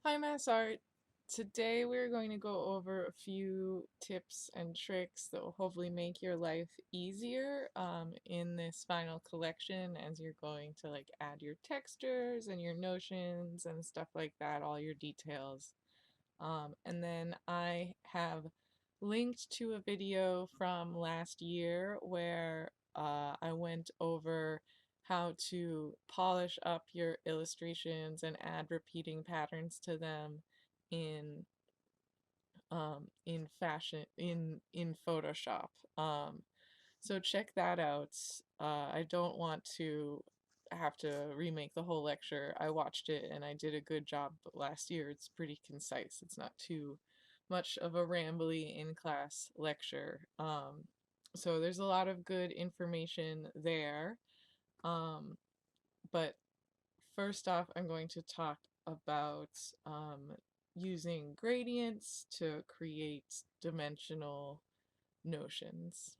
Hi, MassArt. Today we're going to go over a few tips and tricks that will hopefully make your life easier in this final collection as you're going to add your textures and your notions and stuff like that, all your details. And then I have linked to a video from last year where I went over how to polish up your illustrations and add repeating patterns to them in in Photoshop. So check that out. I don't want to have to remake the whole lecture. I watched it and I did a good job last year. It's pretty concise. It's not too much of a rambly in-class lecture. So there's a lot of good information there. Um, but first off, I'm going to talk about using gradients to create dimensional notions.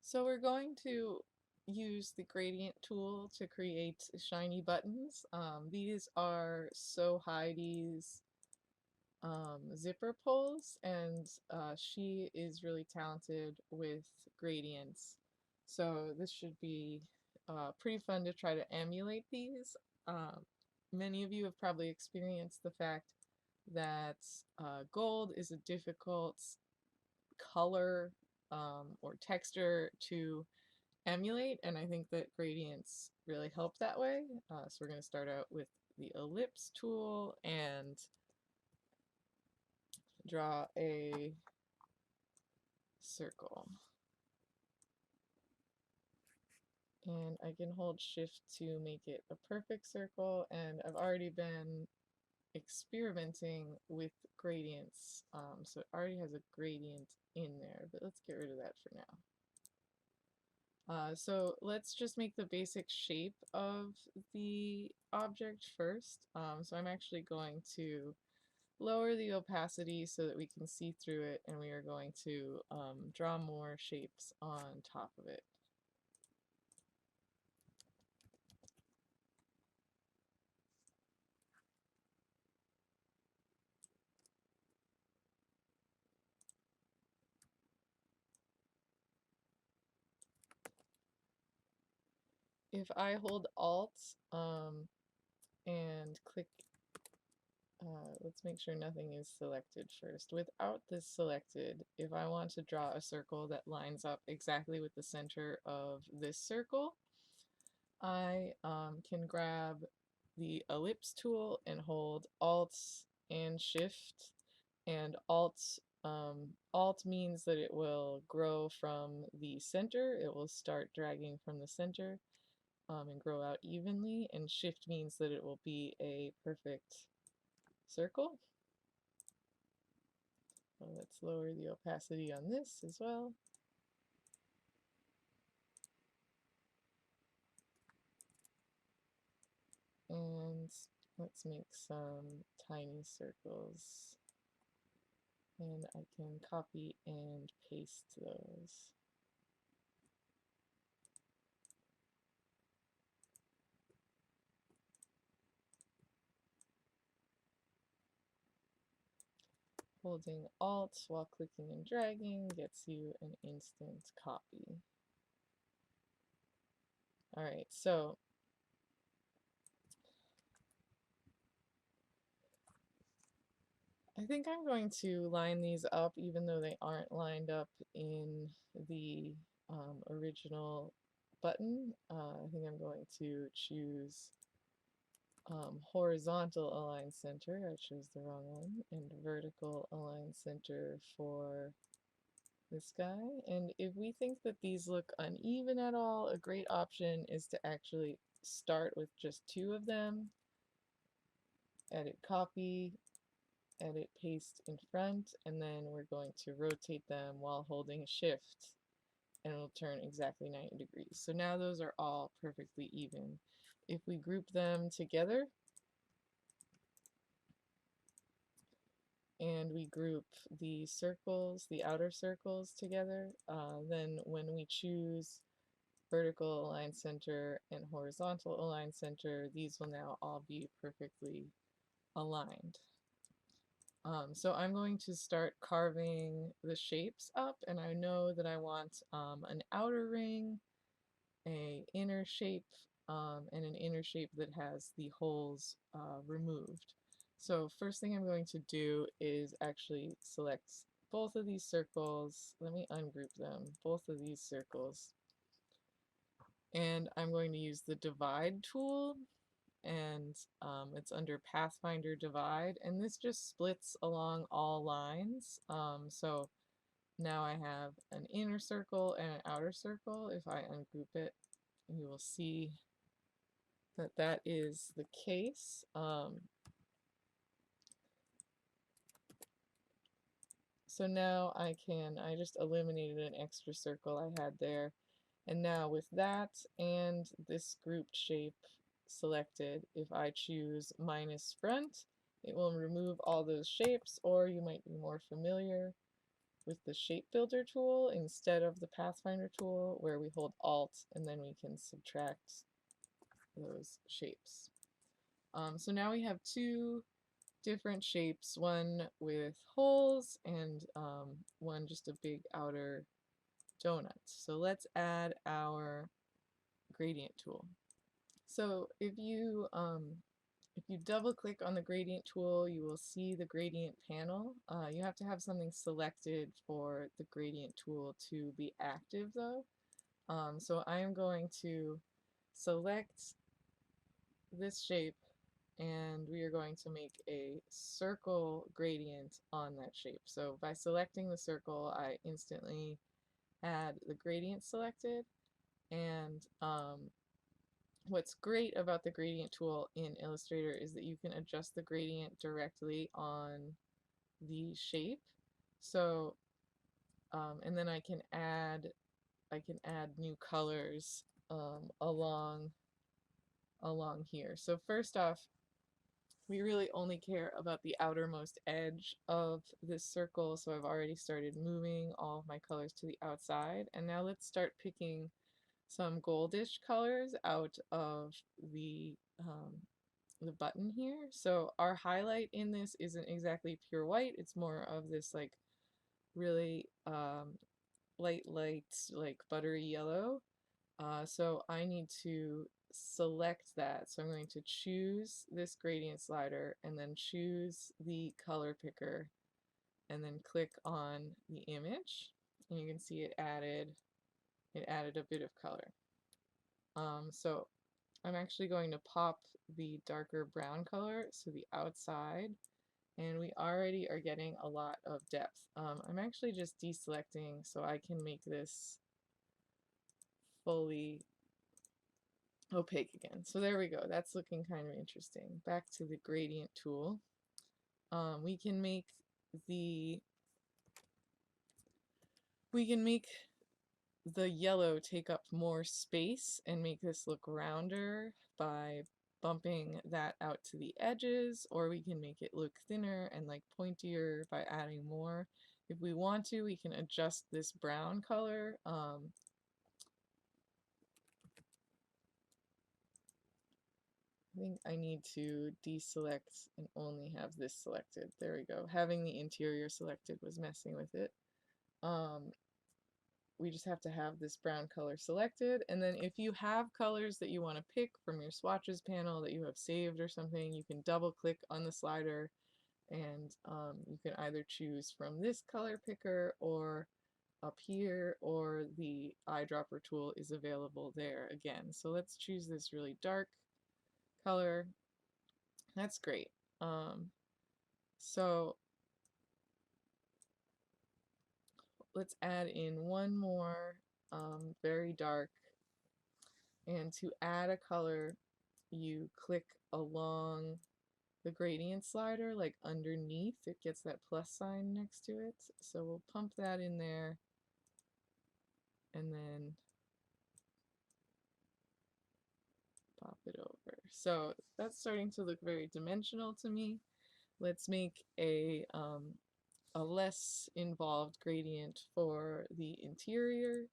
So we're going to use the gradient tool to create shiny buttons. These are So Heidi's zipper pulls, and she is really talented with gradients. So this should be pretty fun to try to emulate these. Many of you have probably experienced the fact that gold is a difficult color or texture to emulate, and I think that gradients really help that way. So we're going to start out with the ellipse tool and draw a circle. And I can hold shift to make it a perfect circle, and I've already been experimenting with gradients, so it already has a gradient in there, but let's get rid of that for now. So let's just make the basic shape of the object first. So I'm actually going to lower the opacity so that we can see through it, and we are going to draw more shapes on top of it. If I hold Alt and click, let's make sure nothing is selected first. Without this selected, if I want to draw a circle that lines up exactly with the center of this circle, I can grab the ellipse tool and hold Alt and Shift, and Alt means that it will grow from the center. It will start dragging from the center and grow out evenly, and Shift means that it will be a perfect circle. So let's lower the opacity on this as well. And let's make some tiny circles. And I can copy and paste those. Holding Alt while clicking and dragging gets you an instant copy. Alright, so I think I'm going to line these up even though they aren't lined up in the original button. I think I'm going to choose horizontal align center. I chose the wrong one. And vertical align center for this guy. And if we think that these look uneven at all, a great option is to actually start with just two of them, edit copy, edit paste in front, and then we're going to rotate them while holding shift, and it'll turn exactly 90 degrees. So now those are all perfectly even. If we group them together and we group the circles, the outer circles together, then when we choose vertical align center and horizontal align center, these will now all be perfectly aligned. So I'm going to start carving the shapes up, and I know that I want an outer ring, a inner shape, and an inner shape that has the holes removed. So first thing I'm going to do is actually select both of these circles. Let me ungroup them, both of these circles. And I'm going to use the divide tool, and it's under Pathfinder Divide, and this just splits along all lines. So now I have an inner circle and an outer circle. If I ungroup it, you will see that that is the case. So now I just eliminated an extra circle I had there. And now with that and this grouped shape selected, if I choose minus front, it will remove all those shapes, or you might be more familiar with the shape builder tool instead of the Pathfinder tool, where we hold Alt and then we can subtract those shapes. So now we have two different shapes, one with holes and one just a big outer donut. So let's add our gradient tool. So if you double click on the gradient tool, you will see the gradient panel. You have to have something selected for the gradient tool to be active though. So I am going to select this shape, and we are going to make a circle gradient on that shape. So by selecting the circle, I instantly add the gradient selected, and what's great about the gradient tool in Illustrator is that you can adjust the gradient directly on the shape. So and then I can add new colors along here. So first off, we really only care about the outermost edge of this circle, so I've already started moving all of my colors to the outside. And now let's start picking some goldish colors out of the button here. So our highlight in this isn't exactly pure white, it's more of this like really light like buttery yellow. So I need to select that. So I'm going to choose this gradient slider and then choose the color picker and then click on the image, and you can see it added a bit of color. So I'm actually going to pop the darker brown color, so the outside, and we already are getting a lot of depth. I'm actually just deselecting so I can make this fully opaque again. So there we go. That's looking kind of interesting. Back to the gradient tool. We can make the yellow take up more space and make this look rounder by bumping that out to the edges, or we can make it look thinner and like pointier by adding more. If we want to, we can adjust this brown color. I think I need to deselect and only have this selected. There we go. Having the interior selected was messing with it. We just have to have this brown color selected, and then if you have colors that you want to pick from your swatches panel that you have saved or something, you can double click on the slider, and you can either choose from this color picker or up here, or the eyedropper tool is available there again. So let's choose this really dark color. That's great. So let's add in one more very dark, and to add a color you click along the gradient slider, like underneath it gets that plus sign next to it, so we'll pump that in there and then pop it over. So that's starting to look very dimensional to me. Let's make a less involved gradient for the interior.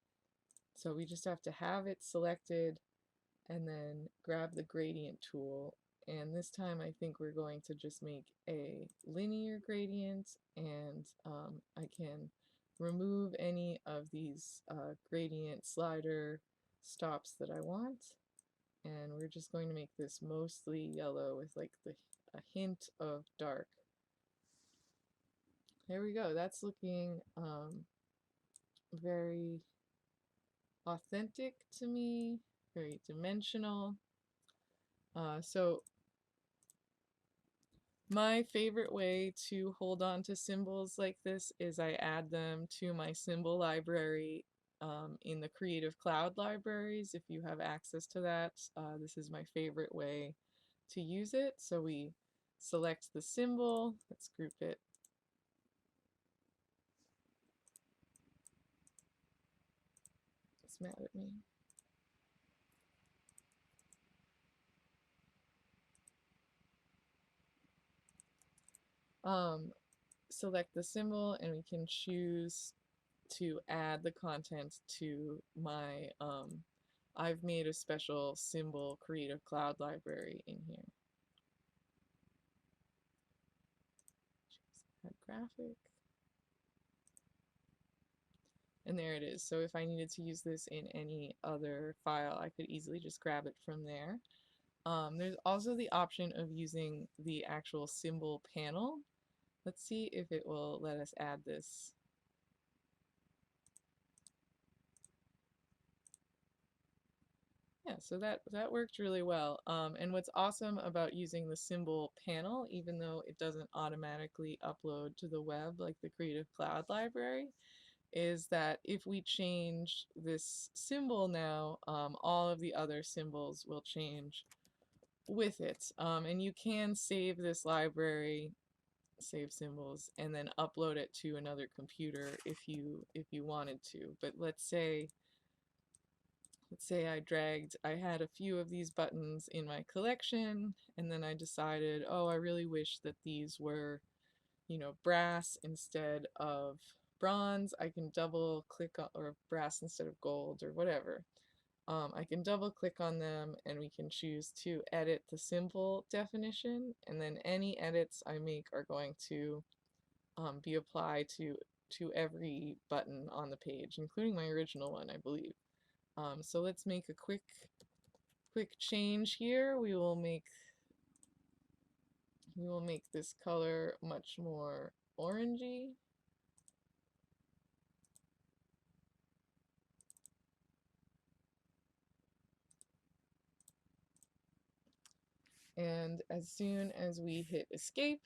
So we just have to have it selected and then grab the gradient tool. And this time I think we're going to just make a linear gradient, and I can remove any of these gradient slider stops that I want. And we're just going to make this mostly yellow with like a hint of dark. There we go. That's looking very authentic to me, very dimensional. So my favorite way to hold on to symbols like this is I add them to my symbol library in the Creative Cloud libraries. If you have access to that, this is my favorite way to use it. So we select the symbol, let's group it. It's mad at me. Select the symbol, and we can choose to add the content to my I've made a special symbol Creative Cloud library in here. Add graphic. And there it is. So if I needed to use this in any other file, I could easily just grab it from there. There's also the option of using the actual symbol panel. Let's see if it will let us add this. Yeah, so that worked really well. And what's awesome about using the symbol panel, even though it doesn't automatically upload to the web like the Creative Cloud library, is that if we change this symbol now, all of the other symbols will change with it. And you can save this library, save symbols, and then upload it to another computer if you wanted to. But let's say I had a few of these buttons in my collection, and then I decided, oh, I really wish that these were, you know, brass instead of bronze. I can double click on, or brass instead of gold, or whatever. I can double click on them, and we can choose to edit the symbol definition, and then any edits I make are going to be applied to every button on the page, including my original one, I believe. So let's make a quick change here. We will make this color much more orangey. And as soon as we hit escape,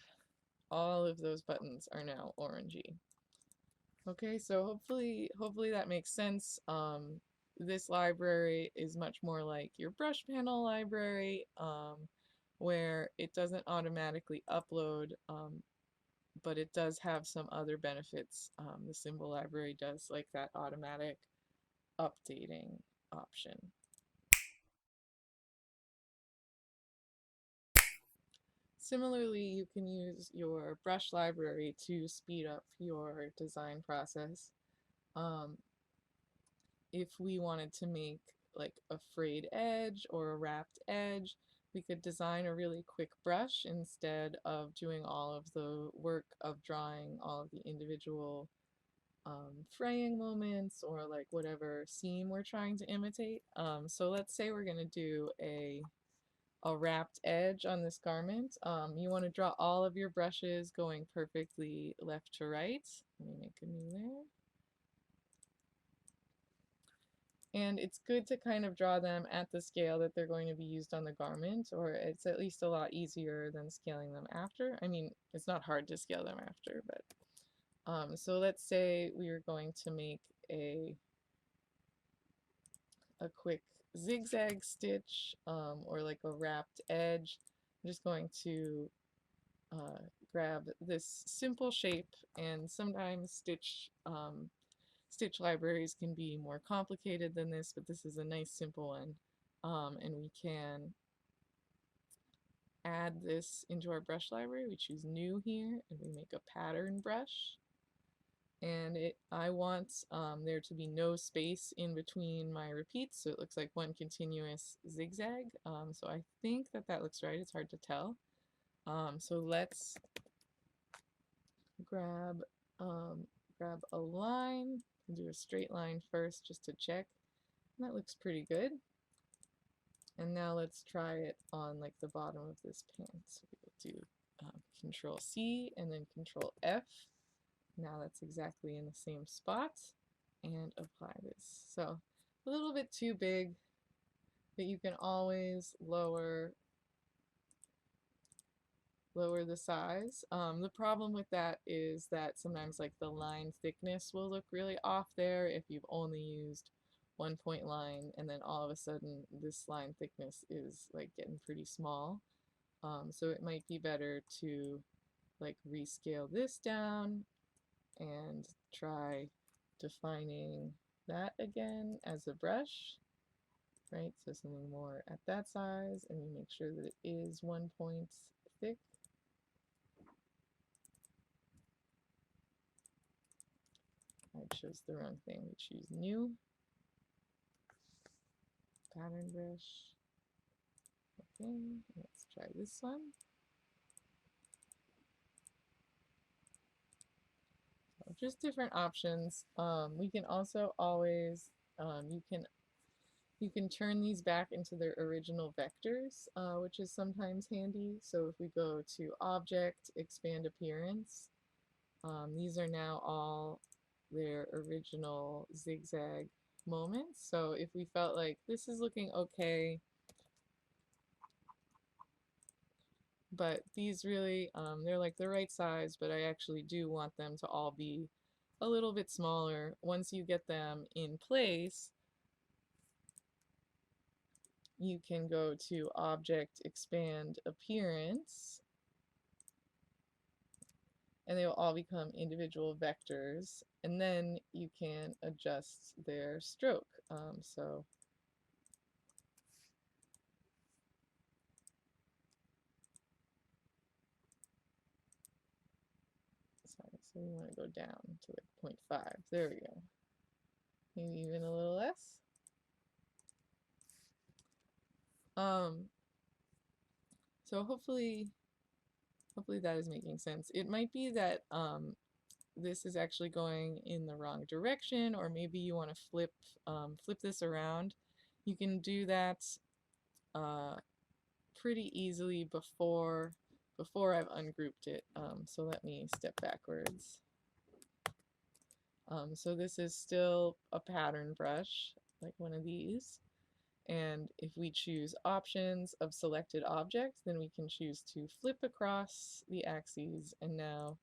all of those buttons are now orangey. Okay, so hopefully that makes sense. This library is much more like your brush panel library, where it doesn't automatically upload, but it does have some other benefits. The symbol library does, like that automatic updating option. Similarly, you can use your brush library to speed up your design process. If we wanted to make like a frayed edge or a wrapped edge, we could design a really quick brush instead of doing all of the work of drawing all of the individual fraying moments or like whatever seam we're trying to imitate. So let's say we're going to do a wrapped edge on this garment. You want to draw all of your brushes going perfectly left to right. Let me make a new layer. And it's good to kind of draw them at the scale that they're going to be used on the garment, or it's at least a lot easier than scaling them after. I mean, it's not hard to scale them after, but so let's say we are going to make a quick zigzag stitch, or like a wrapped edge. I'm just going to grab this simple shape, and sometimes stitch libraries can be more complicated than this, but this is a nice simple one. And we can add this into our brush library. We choose new here, and we make a pattern brush. and I want there to be no space in between my repeats, so it looks like one continuous zigzag. So I think that that looks right. It's hard to tell. So let's grab grab a line and do a straight line first just to check. And that looks pretty good. And now let's try it on like the bottom of this pan. So we'll do Control C and then Control F. Now that's exactly in the same spot, and apply this. So a little bit too big, but you can always lower the size. The problem with that is that sometimes like the line thickness will look really off there if you've only used one point line, and then all of a sudden this line thickness is like getting pretty small. So it might be better to like rescale this down and try defining that again as a brush, right? So something more at that size, and you make sure that it is 1 point thick. I chose the wrong thing. We choose new pattern brush. Okay, let's try this one. So just different options. We can also always you can turn these back into their original vectors, which is sometimes handy. So if we go to Object, Expand Appearance, these are now all their original zigzag moments. So if we felt like this is looking okay, but these really, they're like the right size, but I actually do want them to all be a little bit smaller. Once you get them in place, you can go to Object, Expand Appearance, and they will all become individual vectors, and then you can adjust their stroke. So we want to go down to like 0.5. There we go. Maybe even a little less. So hopefully that is making sense. It might be that this is actually going in the wrong direction, or maybe you want to flip this around. You can do that pretty easily before I've ungrouped it. So let me step backwards. So this is still a pattern brush, like one of these. And if we choose options of selected objects, then we can choose to flip across the axes, and now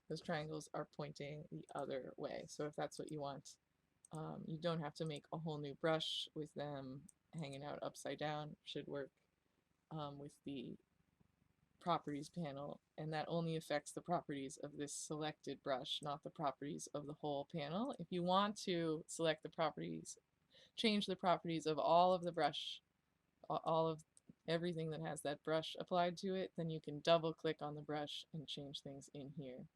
those triangles are pointing the other way. So if that's what you want, you don't have to make a whole new brush with them hanging out upside down. It should work with the properties panel, and that only affects the properties of this selected brush, not the properties of the whole panel. If you want to select the properties, change the properties of all of the brush, all of everything that has that brush applied to it, then you can double click on the brush and change things in here.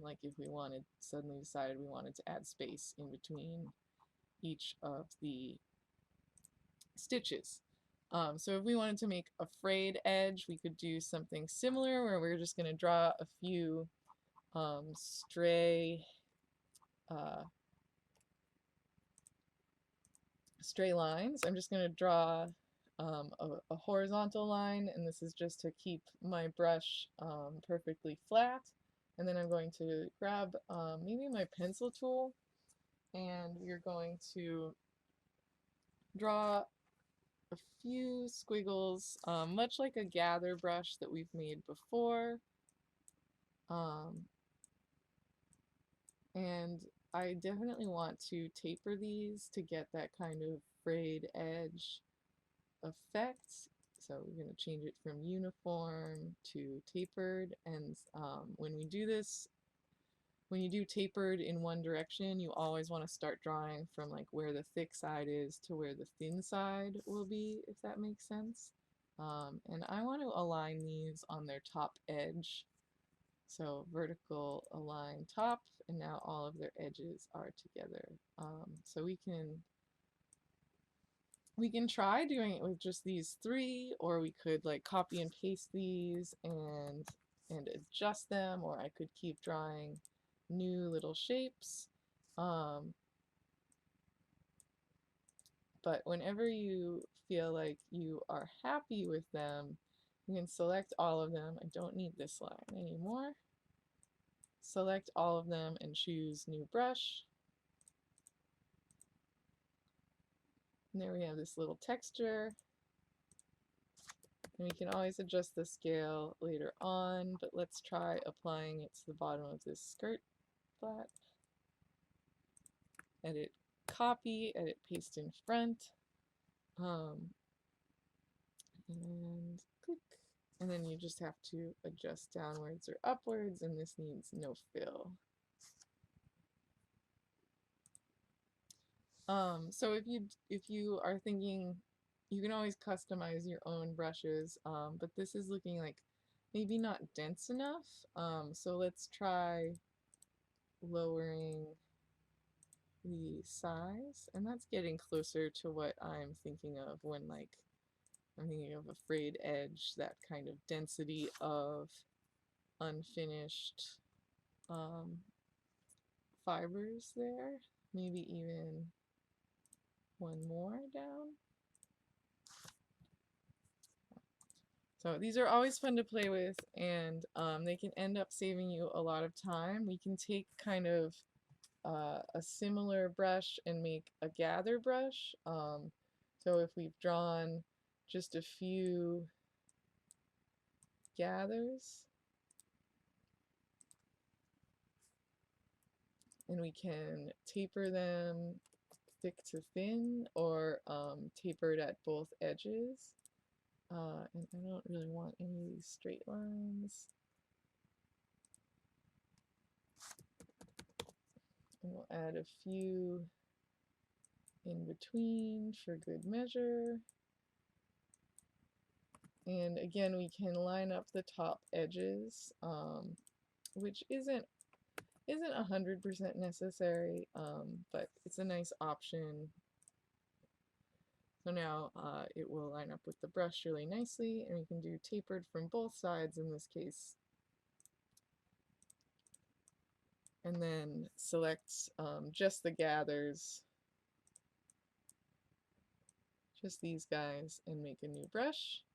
Like if we suddenly decided we wanted to add space in between each of the stitches. So if we wanted to make a frayed edge, we could do something similar where we're just going to draw a few stray lines. I'm just going to draw a horizontal line, and this is just to keep my brush perfectly flat. And then I'm going to grab maybe my pencil tool, and we're going to draw a few squiggles, much like a gather brush that we've made before. And I definitely want to taper these to get that kind of frayed edge effect. So we're going to change it from uniform to tapered, and when we do this, when you do tapered in one direction, you always want to start drawing from like where the thick side is to where the thin side will be, if that makes sense. And I want to align these on their top edge. So vertical align top, and now all of their edges are together. So we can try doing it with just these three, or we could like copy and paste these and adjust them, or I could keep drawing new little shapes. But whenever you feel like you are happy with them, you can select all of them. I don't need this line anymore. Select all of them and choose new brush. And there we have this little texture. And we can always adjust the scale later on, but let's try applying it to the bottom of this skirt flat. Edit copy, edit paste in front, and click. And then you just have to adjust downwards or upwards, and this needs no fill. So if you are thinking, you can always customize your own brushes, but this is looking like maybe not dense enough. So let's try lowering the size, and that's getting closer to what I'm thinking of when like I'm thinking of a frayed edge, that kind of density of unfinished fibers there. Maybe even one more down. So these are always fun to play with, and they can end up saving you a lot of time. We can take kind of a similar brush and make a gather brush. So if we've drawn just a few gathers, and we can taper them thick to thin, or tapered at both edges. And I don't really want any of these straight lines. And we'll add a few in between for good measure. And again, we can line up the top edges, which isn't 100% necessary, but it's a nice option. So now it will line up with the brush really nicely, and we can do tapered from both sides in this case. And then select just the gathers, just these guys, and make a new brush.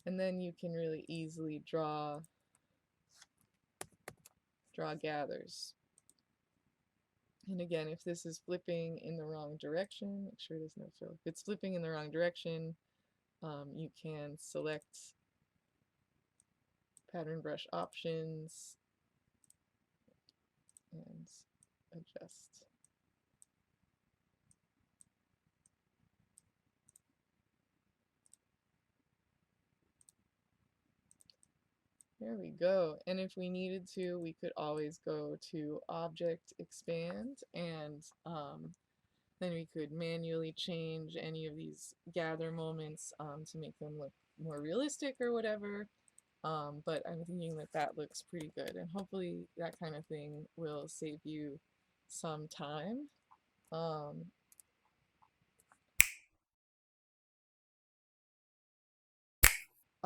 And then you can really easily draw gathers. And again, if this is flipping in the wrong direction, make sure there's no fill. If it's flipping in the wrong direction, you can select pattern brush options and adjust. There we go. And if we needed to, we could always go to Object, Expand, and then we could manually change any of these gather moments to make them look more realistic or whatever. But I'm thinking that that looks pretty good, and hopefully that kind of thing will save you some time.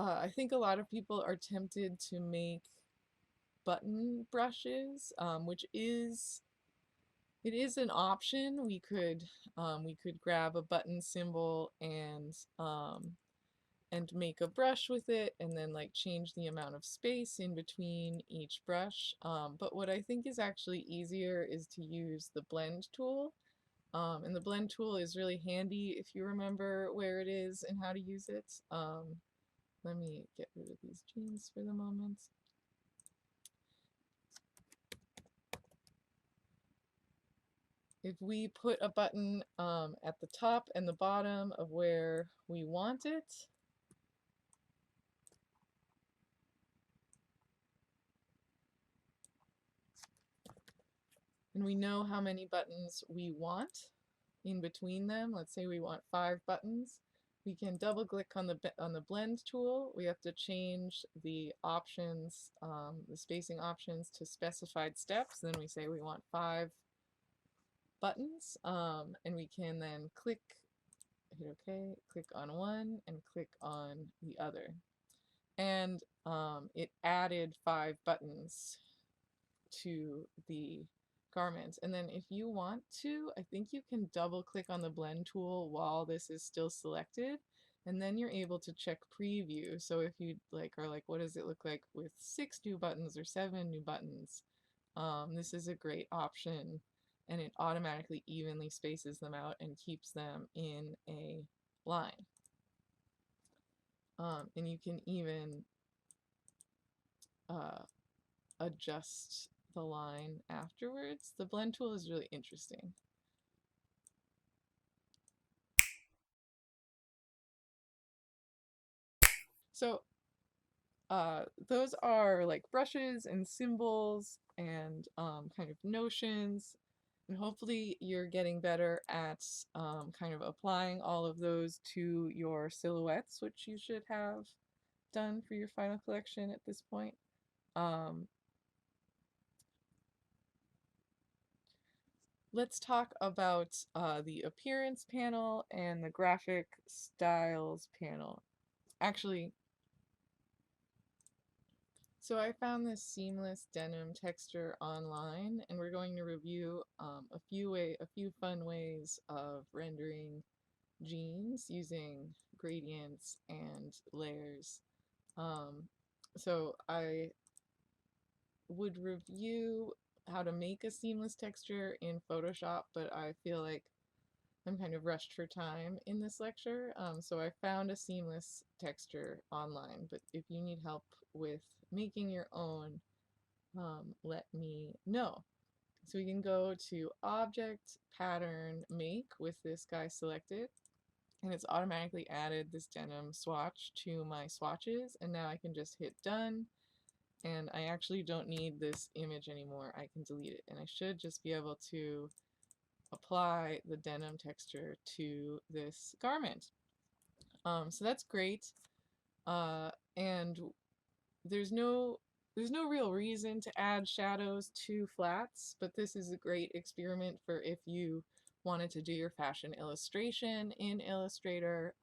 I think a lot of people are tempted to make button brushes, which is an option. We could grab a button symbol and make a brush with it, and then like change the amount of space in between each brush. But what I think is actually easier is to use the blend tool. And the blend tool is really handy if you remember where it is and how to use it. Let me get rid of these jeans for the moment. If we put a button at the top and the bottom of where we want it, and we know how many buttons we want in between them, let's say we want 5 buttons, we can double click on the blend tool. We have to change the options, the spacing options to specified steps. Then we say we want 5 buttons, and we can then hit OK, click on one, and click on the other. And it added 5 buttons to the garment. And then if you want to, I think you can double click on the blend tool while this is still selected, and then you're able to check preview. So if you are like, what does it look like with 6 new buttons or 7 new buttons, this is a great option, and it automatically evenly spaces them out and keeps them in a line. And you can even adjust the line afterwards. The blend tool is really interesting. So those are like brushes and symbols and kind of notions, and hopefully you're getting better at kind of applying all of those to your silhouettes, which you should have done for your final collection at this point. Let's talk about the appearance panel and the graphic styles panel. Actually, so I found this seamless denim texture online, and we're going to review a few fun ways of rendering jeans using gradients and layers. So I would review how to make a seamless texture in Photoshop, but I feel like I'm kind of rushed for time in this lecture, so I found a seamless texture online, but if you need help with making your own, let me know. So we can go to Object, Pattern, Make with this guy selected, and it's automatically added this denim swatch to my swatches, and now I can just hit Done, and I actually don't need this image anymore. I can delete it, and I should just be able to apply the denim texture to this garment. So that's great, and there's no real reason to add shadows to flats, but this is a great experiment for if you wanted to do your fashion illustration in Illustrator,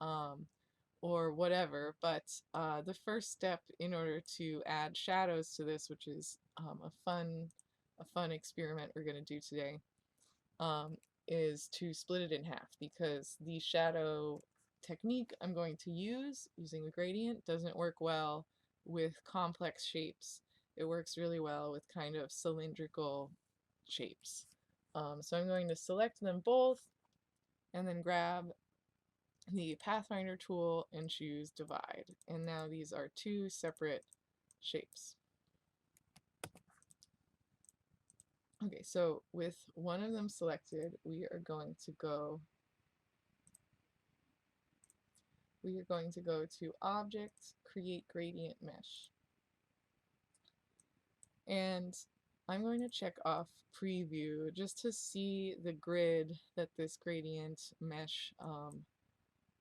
or whatever. But the first step in order to add shadows to this, which is a fun experiment we're going to do today, is to split it in half, because the shadow technique I'm going to use using the gradient doesn't work well with complex shapes. It works really well with kind of cylindrical shapes. So I'm going to select them both and then grab the Pathfinder tool and choose Divide. And now these are 2 separate shapes. Okay, so with one of them selected, we are going to go to Object, Create Gradient Mesh. And I'm going to check off Preview just to see the grid that this gradient mesh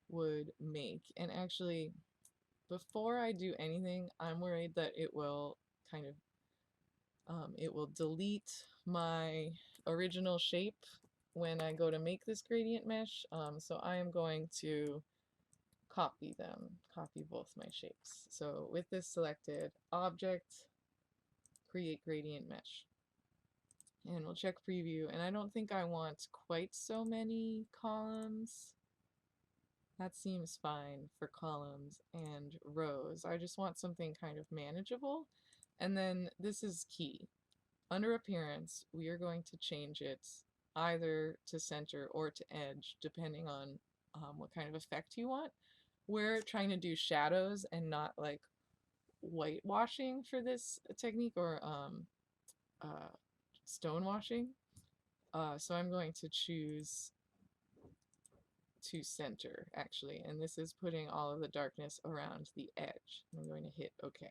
would make. And actually, before I do anything, I'm worried that it will kind of it will delete my original shape when I go to make this gradient mesh. So I am going to copy both my shapes. So with this selected, Object, Create Gradient Mesh. And we'll check Preview, and I don't think I want quite so many columns. That seems fine for columns and rows. I just want something kind of manageable. And then this is key. Under Appearance, we are going to change it either to center or to edge, depending on what kind of effect you want. We're trying to do shadows and not like whitewashing for this technique, or stonewashing. So I'm going to choose to center, actually, and this is putting all of the darkness around the edge. I'm going to hit OK.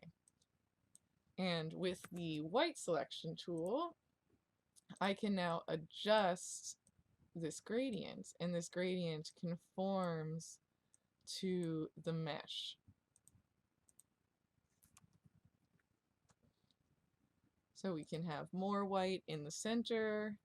And with the white selection tool, I can now adjust this gradient, and this gradient conforms to the mesh. So we can have more white in the center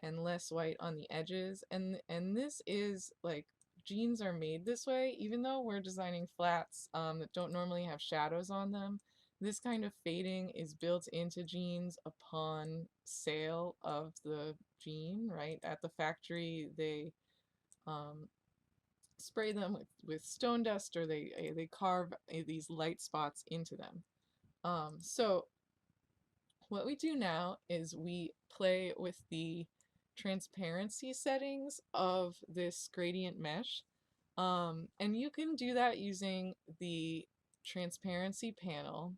and less white on the edges. And this is like, jeans are made this way, even though we're designing flats that don't normally have shadows on them. This kind of fading is built into jeans upon sale of the jean, right? At the factory, they spray them with stone dust, or they carve these light spots into them. So what we do now is we play with the transparency settings of this gradient mesh. And you can do that using the transparency panel,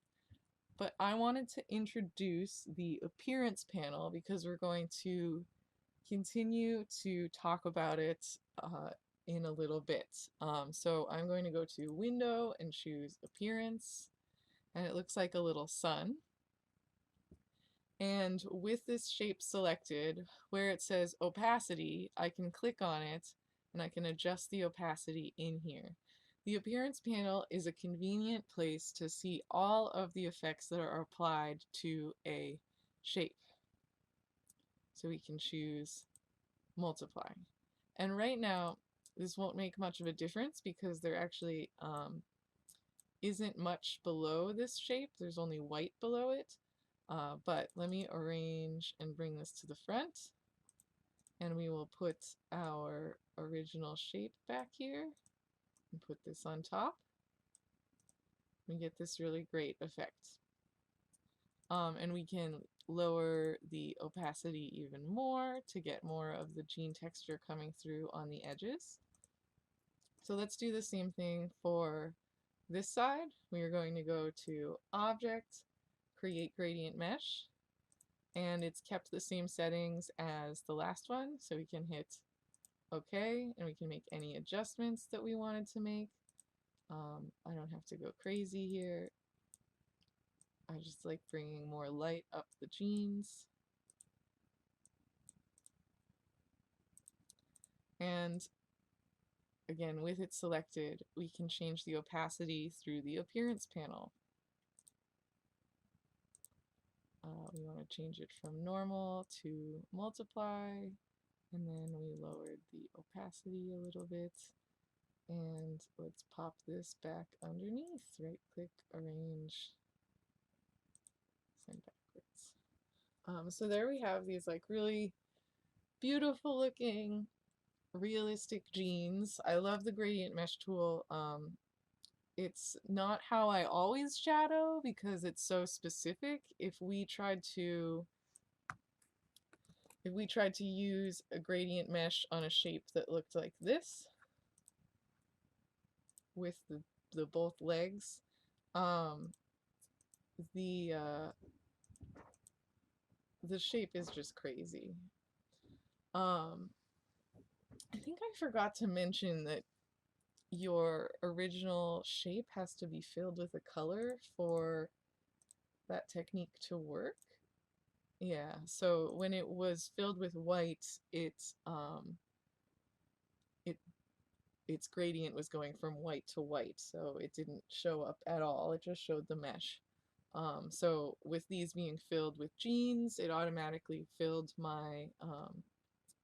but I wanted to introduce the appearance panel because we're going to continue to talk about it in a little bit. So I'm going to go to Window and choose Appearance, and it looks like a little sun. And with this shape selected, where it says opacity, I can click on it and I can adjust the opacity in here. The appearance panel is a convenient place to see all of the effects that are applied to a shape. So we can choose multiply. And right now, this won't make much of a difference because there actually isn't much below this shape. There's only white below it. But let me arrange and bring this to the front, and we will put our original shape back here and put this on top. We get this really great effect. And we can lower the opacity even more to get more of the jean texture coming through on the edges. So let's do the same thing for this side. We are going to go to Object, Create Gradient Mesh, and it's kept the same settings as the last one, so we can hit OK, and we can make any adjustments that we wanted to make. I don't have to go crazy here. I just like bringing more light up the jeans. And again, with it selected, we can change the opacity through the appearance panel. We want to change it from normal to multiply, and then we lowered the opacity a little bit. And let's pop this back underneath. Right click, arrange, send backwards. So there we have these like really beautiful looking realistic jeans. I love the gradient mesh tool. It's not how I always shadow because it's so specific. If we tried to use a gradient mesh on a shape that looked like this with the both legs, the shape is just crazy. I think I forgot to mention that your original shape has to be filled with a color for that technique to work. Yeah, so when it was filled with white, its gradient was going from white to white, so it didn't show up at all. It just showed the mesh. So with these being filled with jeans, it automatically filled my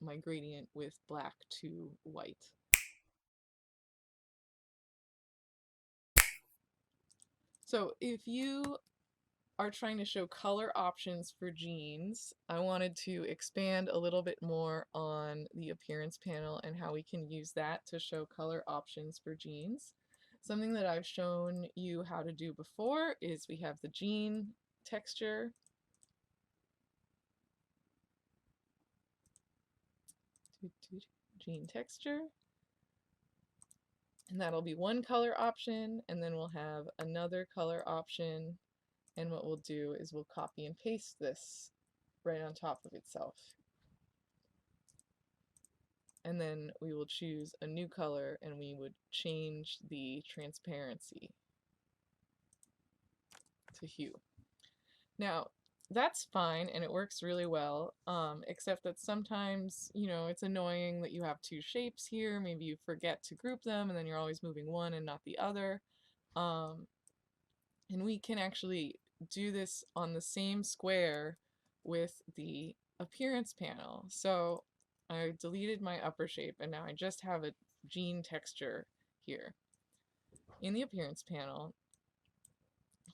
my gradient with black to white. So if you are trying to show color options for jeans, I wanted to expand a little bit more on the appearance panel and how we can use that to show color options for jeans. Something that I've shown you how to do before is we have the jean texture. Jean texture. And that'll be one color option, and then we'll have another color option. And what we'll do is we'll copy and paste this right on top of itself. And then we will choose a new color and we would change the transparency to hue. Now, that's fine and it works really well, except that sometimes, it's annoying that you have two shapes here. Maybe you forget to group them and then you're always moving one and not the other. Um, and we can actually do this on the same square with the appearance panel. So I deleted my upper shape and now I just have a gene texture here. In the appearance panel,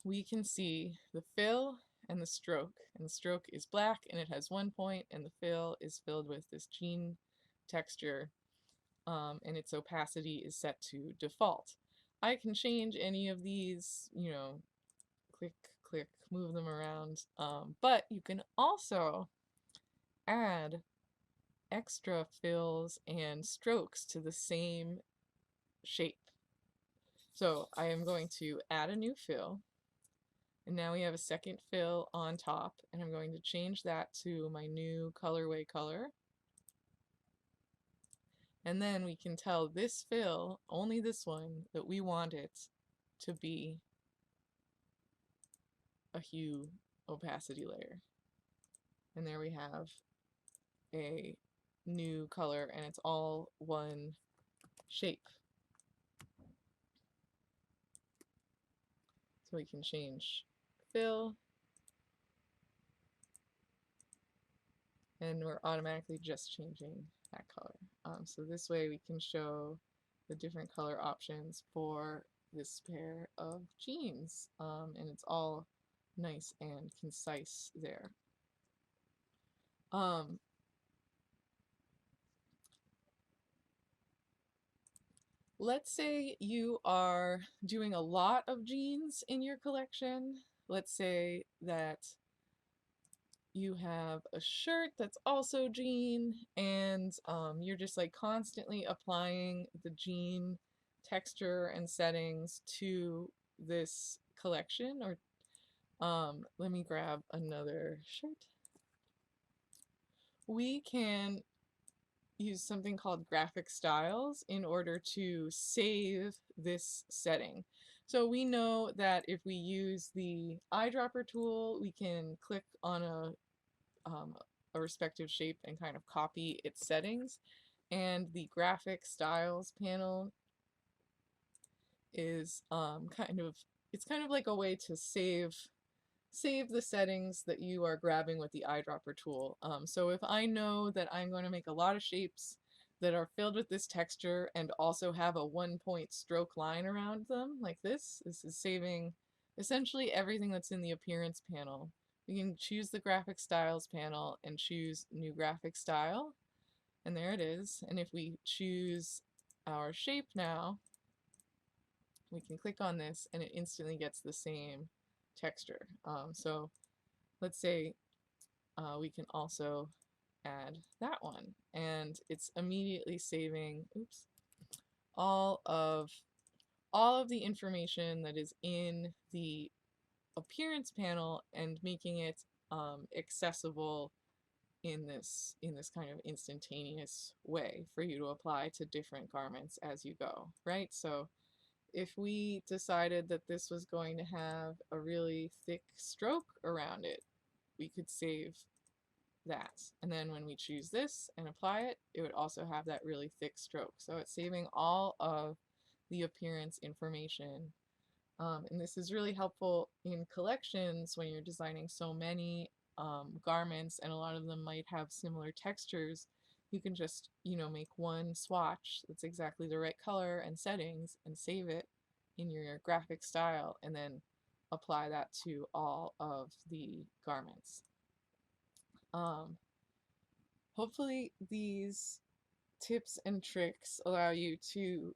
we can see the fill and the stroke. And the stroke is black and it has 1 point, and the fill is filled with this gene texture, and its opacity is set to default. I can change any of these, click, click, move them around, but you can also add extra fills and strokes to the same shape. So I am going to add a new fill. And now we have a second fill on top, and I'm going to change that to my new colorway color. And then we can tell this fill, only this one, that we want it to be a hue opacity layer. And there we have a new color, and it's all one shape. So we can change fill, and we're automatically just changing that color. So this way we can show the different color options for this pair of jeans, and it's all nice and concise there. Let's say you are doing a lot of jeans in your collection. Let's say that you have a shirt that's also jean, and you're just like constantly applying the jean texture and settings to this collection. Or let me grab another shirt. We can use something called graphic styles in order to save this setting. So we know that if we use the eyedropper tool, we can click on a respective shape and kind of copy its settings. And the graphic styles panel is it's kind of like a way to save the settings that you are grabbing with the eyedropper tool. So if I know that I'm going to make a lot of shapes that are filled with this texture and also have a 1-point stroke line around them, like this is saving essentially everything that's in the appearance panel. We can choose the graphic styles panel and choose new graphic style, and there it is. And if we choose our shape now, we can click on this and it instantly gets the same texture. So let's say we can also add that one, and it's immediately saving, oops, all of the information that is in the appearance panel and making it accessible in this kind of instantaneous way for you to apply to different garments as you go, right? So if we decided that this was going to have a really thick stroke around it, we could save that. And then when we choose this and apply it, it would also have that really thick stroke. So it's saving all of the appearance information. And this is really helpful in collections when you're designing so many garments, and a lot of them might have similar textures. You can just, make one swatch that's exactly the right color and settings and save it in your graphic style, and then apply that to all of the garments. Hopefully these tips and tricks allow you to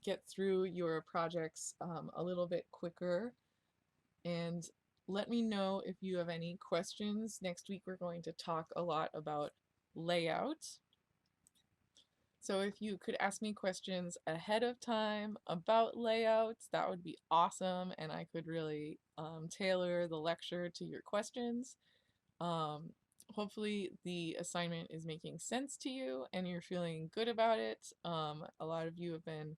get through your projects a little bit quicker. And let me know if you have any questions. Next week we're going to talk a lot about layout. So if you could ask me questions ahead of time about layouts, that would be awesome, and I could really tailor the lecture to your questions. Hopefully the assignment is making sense to you and you're feeling good about it. A lot of you have been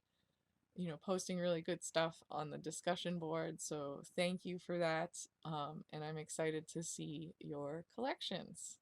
posting really good stuff on the discussion board. So thank you for that. And I'm excited to see your collections.